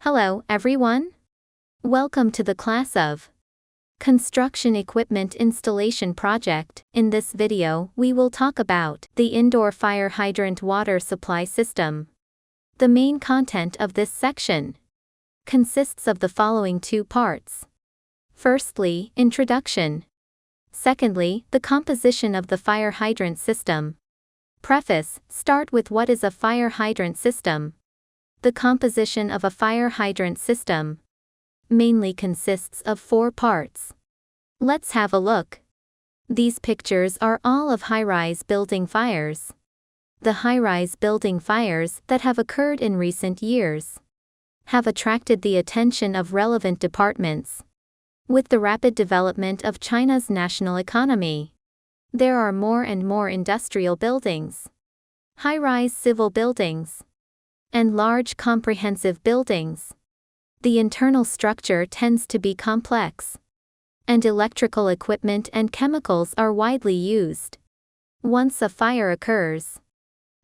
Hello, everyone. Welcome to the class of Construction Equipment Installation Project. In this video, we will talk about the indoor fire hydrant water supply system. The main content of this section consists of the following two parts. Firstly, introduction. Secondly, the composition of the fire hydrant system. Preface: start with what is a fire hydrant system. The composition of a fire hydrant system mainly consists of four parts. Let's have a look. These pictures are all of high-rise building fires. The high-rise building fires that have occurred in recent years have attracted the attention of relevant departments. With the rapid development of China's national economy, there are more and more industrial buildings, high-rise civil buildings, and large comprehensive buildings. The internal structure tends to be complex, and electrical equipment and chemicals are widely used. Once a fire occurs,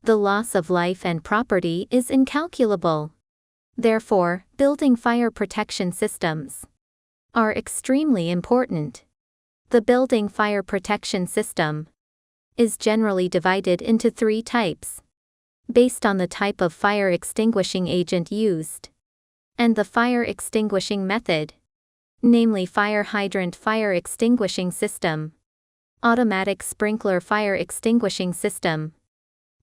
the loss of life and property is incalculable. Therefore, building fire protection systems are extremely important. The building fire protection system is generally divided into three types, based on the type of fire extinguishing agent used and the fire extinguishing method, namely fire hydrant fire extinguishing system, automatic sprinkler fire extinguishing system,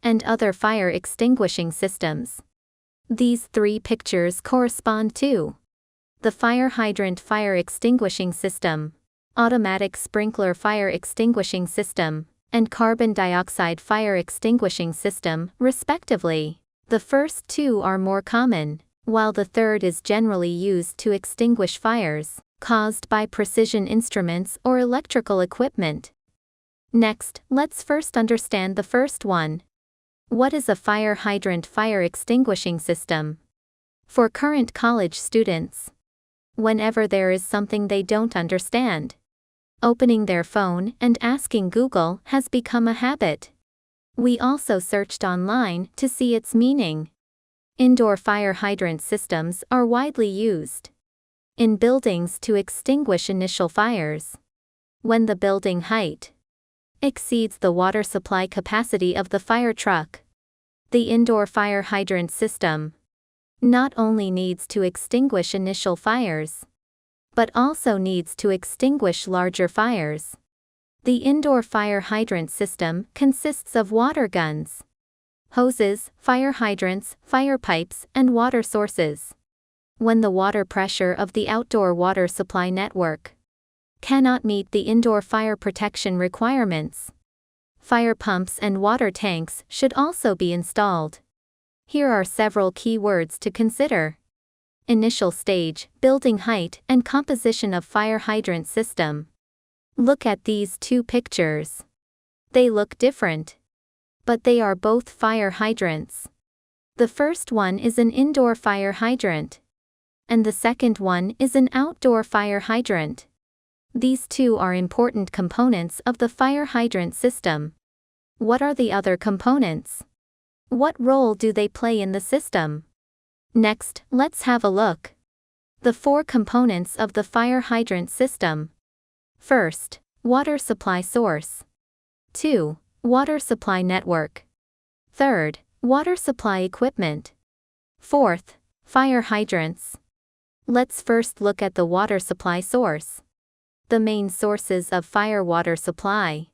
and other fire extinguishing systems. These three pictures correspond to the fire hydrant fire extinguishing system, automatic sprinkler fire extinguishing system, and carbon dioxide fire extinguishing system, respectively. The first two are more common, while the third is generally used to extinguish fires caused by precision instruments or electrical equipment. Next, let's first understand the first one. What is a fire hydrant fire extinguishing system? For current college students, whenever there is something they don't understand, opening their phone and asking Google has become a habit. We also searched online to see its meaning. Indoor fire hydrant systems are widely used in buildings to extinguish initial fires. When the building height exceeds the water supply capacity of the fire truck, the indoor fire hydrant system not only needs to extinguish initial fires, but also needs to extinguish larger fires. The indoor fire hydrant system consists of water guns, hoses, fire hydrants, fire pipes, and water sources. When the water pressure of the outdoor water supply network cannot meet the indoor fire protection requirements, fire pumps and water tanks should also be installed. Here are several key words to consider. Initial stage, building height, and composition of fire hydrant system. Look at these two pictures. They look different, but they are both fire hydrants. The first one is an indoor fire hydrant, and the second one is an outdoor fire hydrant. These two are important components of the fire hydrant system. What are the other components? What role do they play in the system? Next, let's have a look. The four components of the fire hydrant system. First, water supply source. 2. Water supply network. Third, water supply equipment. Fourth, fire hydrants. Let's first look at the water supply source. The main sources of fire water supply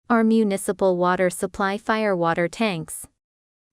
are municipal water supply fire water tanks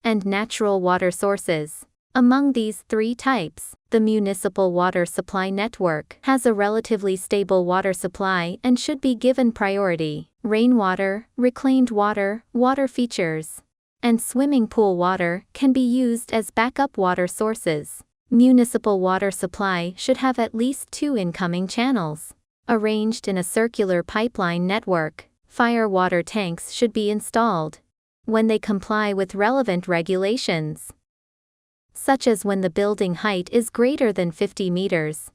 and natural water sources. Among these three types, the municipal water supply network has a relatively stable water supply and should be given priority. Rainwater, reclaimed water, water features, and swimming pool water can be used as backup water sources. Municipal water supply should have at least 2 incoming channels arranged in a circular pipeline network. Fire water tanks should be installed when they comply with relevant regulations, such as when the building height is greater than 50 meters.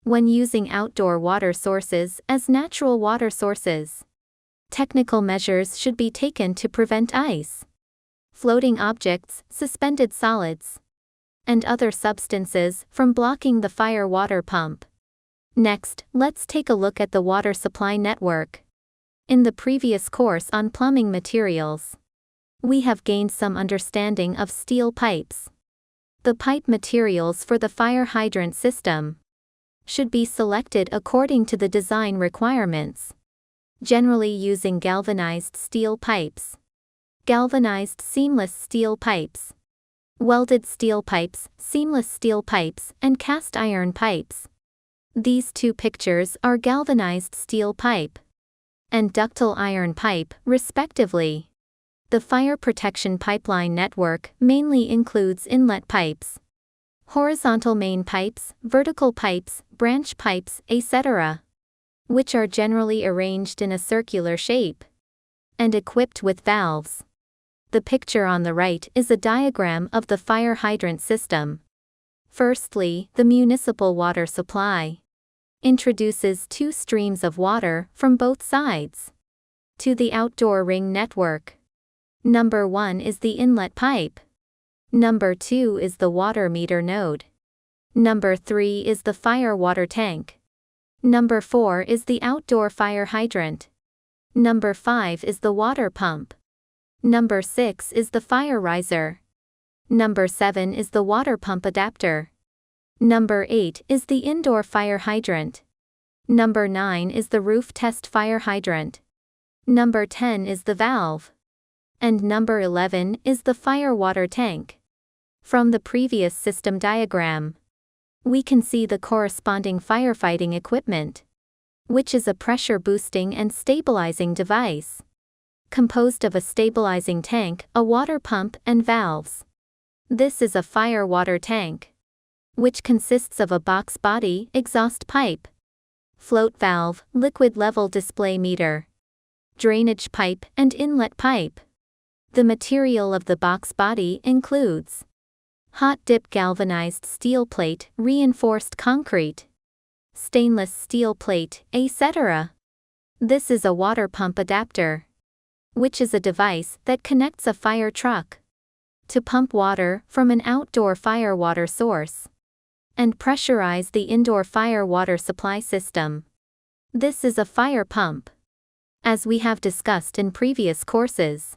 When using outdoor water sources as natural water sources, technical measures should be taken to prevent ice, floating objects, suspended solids, and other substances from blocking the fire water pump. Next, let's take a look at the water supply network. In the previous course on plumbing materials, we have gained some understanding of steel pipes. The pipe materials for the fire hydrant system should be selected according to the design requirements, generally using galvanized steel pipes, galvanized seamless steel pipes, welded steel pipes, seamless steel pipes, and cast iron pipes. These two pictures are galvanized steel pipe and ductile iron pipe, respectively. The fire protection pipeline network mainly includes inlet pipes, horizontal main pipes, vertical pipes, branch pipes, etc., which are generally arranged in a circular shape and equipped with valves. The picture on the right is a diagram of the fire hydrant system. Firstly, the municipal water supply introduces two streams of water from both sides to the outdoor ring network. Number 1 is the inlet pipe. Number 2 is the water meter node. Number 3 is the fire water tank. Number 4 is the outdoor fire hydrant. Number 5 is the water pump. Number 6 is the fire riser. Number 7 is the water pump adapter. Number 8 is the indoor fire hydrant. Number 9 is the roof test fire hydrant. Number 10 is the valve. And number 11 is the fire water tank. From the previous system diagram, we can see the corresponding firefighting equipment, which is a pressure boosting and stabilizing device, composed of a stabilizing tank, a water pump, and valves. This is a fire water tank, which consists of a box body, exhaust pipe, float valve, liquid level display meter, drainage pipe, and inlet pipe. The material of the box body includes hot dip galvanized steel plate, reinforced concrete, stainless steel plate, etc. This is a water pump adapter, which is a device that connects a fire truck to pump water from an outdoor fire water source and pressurize the indoor fire water supply system. This is a fire pump. As we have discussed in previous courses,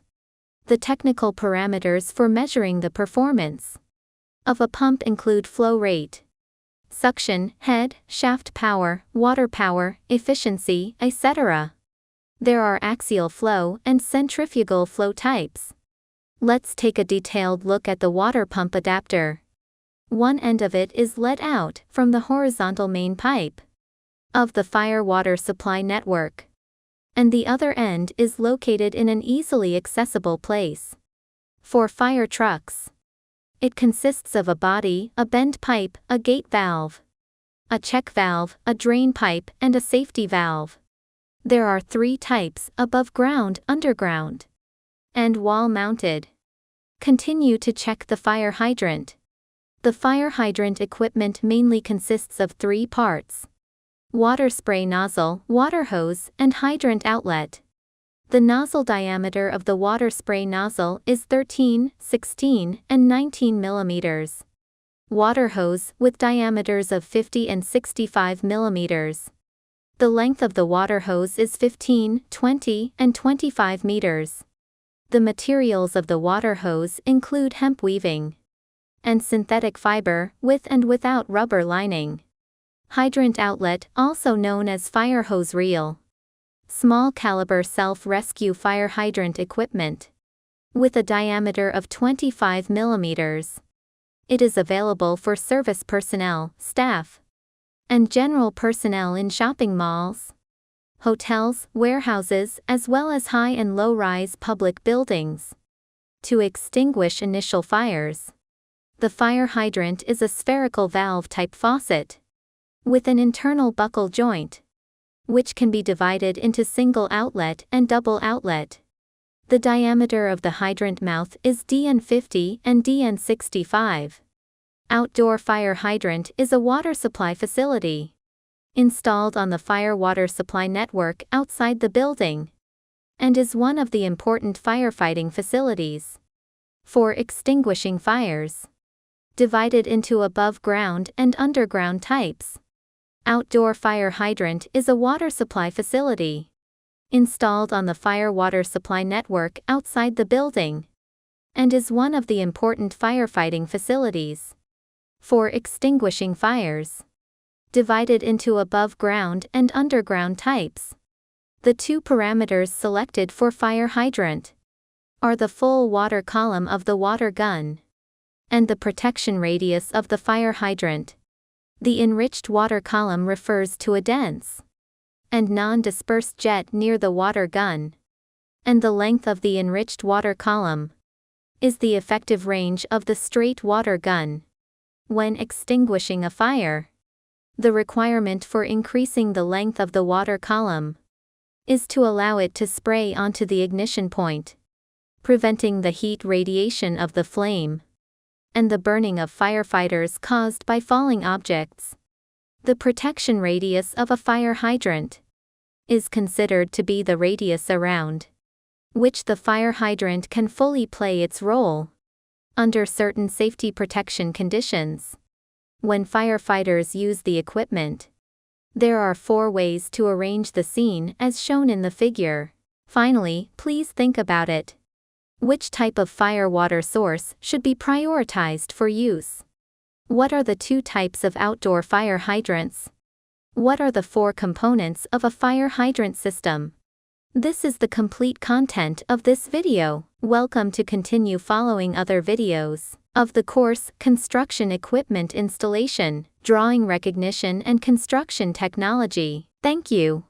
the technical parameters for measuring the performance of a pump include flow rate, suction, head, shaft power, water power, efficiency, etc. There are axial flow and centrifugal flow types. Let's take a detailed look at the water pump adapter. One end of it is let out from the horizontal main pipe of the fire water supply network, and the other end is located in an easily accessible place. For fire trucks, it consists of a body, a bend pipe, a gate valve, a check valve, a drain pipe, and a safety valve. There are 3 types: above ground, underground, and wall mounted. Continue to check the fire hydrant. The fire hydrant equipment mainly consists of 3 parts: water spray nozzle, water hose, and hydrant outlet. The nozzle diameter of the water spray nozzle is 13, 16, and 19 millimeters. Water hose with diameters of 50 and 65 millimeters. The length of the water hose is 15, 20, and 25 meters. The materials of the water hose include hemp weaving and synthetic fiber, with and without rubber lining. Hydrant outlet, also known as fire hose reel. Small caliber self-rescue fire hydrant equipment with a diameter of 25 millimeters. It is available for service personnel, staff, and general personnel in shopping malls, hotels, warehouses, as well as high and low-rise public buildings. To extinguish initial fires, the fire hydrant is a spherical valve-type faucet with an internal buckle joint, which can be divided into single outlet and double outlet. The diameter of the hydrant mouth is DN50 and DN65. Outdoor fire hydrant is a water supply facility installed on the fire water supply network outside the building and is one of the important firefighting facilities for extinguishing fires. Divided into above ground and underground types. Outdoor fire hydrant is a water supply facility installed on the fire water supply network outside the building and is one of the important firefighting facilities for extinguishing fires. Divided into above ground and underground types. The two parameters selected for fire hydrant are the full water column of the water gun and the protection radius of the fire hydrant. The enriched water column refers to a dense and non-dispersed jet near the water gun, and the length of the enriched water column is the effective range of the straight water gun when extinguishing a fire. The requirement for increasing the length of the water column is to allow it to spray onto the ignition point, preventing the heat radiation of the flame and the burning of firefighters caused by falling objects. The protection radius of a fire hydrant is considered to be the radius around which the fire hydrant can fully play its role under certain safety protection conditions. When firefighters use the equipment, there are 4 ways to arrange the scene as shown in the figure. Finally, please think about it. Which type of fire water source should be prioritized for use? What are the 2 types of outdoor fire hydrants? What are the 4 components of a fire hydrant system? This is the complete content of this video. Welcome to continue following other videos of the course Construction Equipment Installation, Drawing Recognition and Construction Technology. Thank you.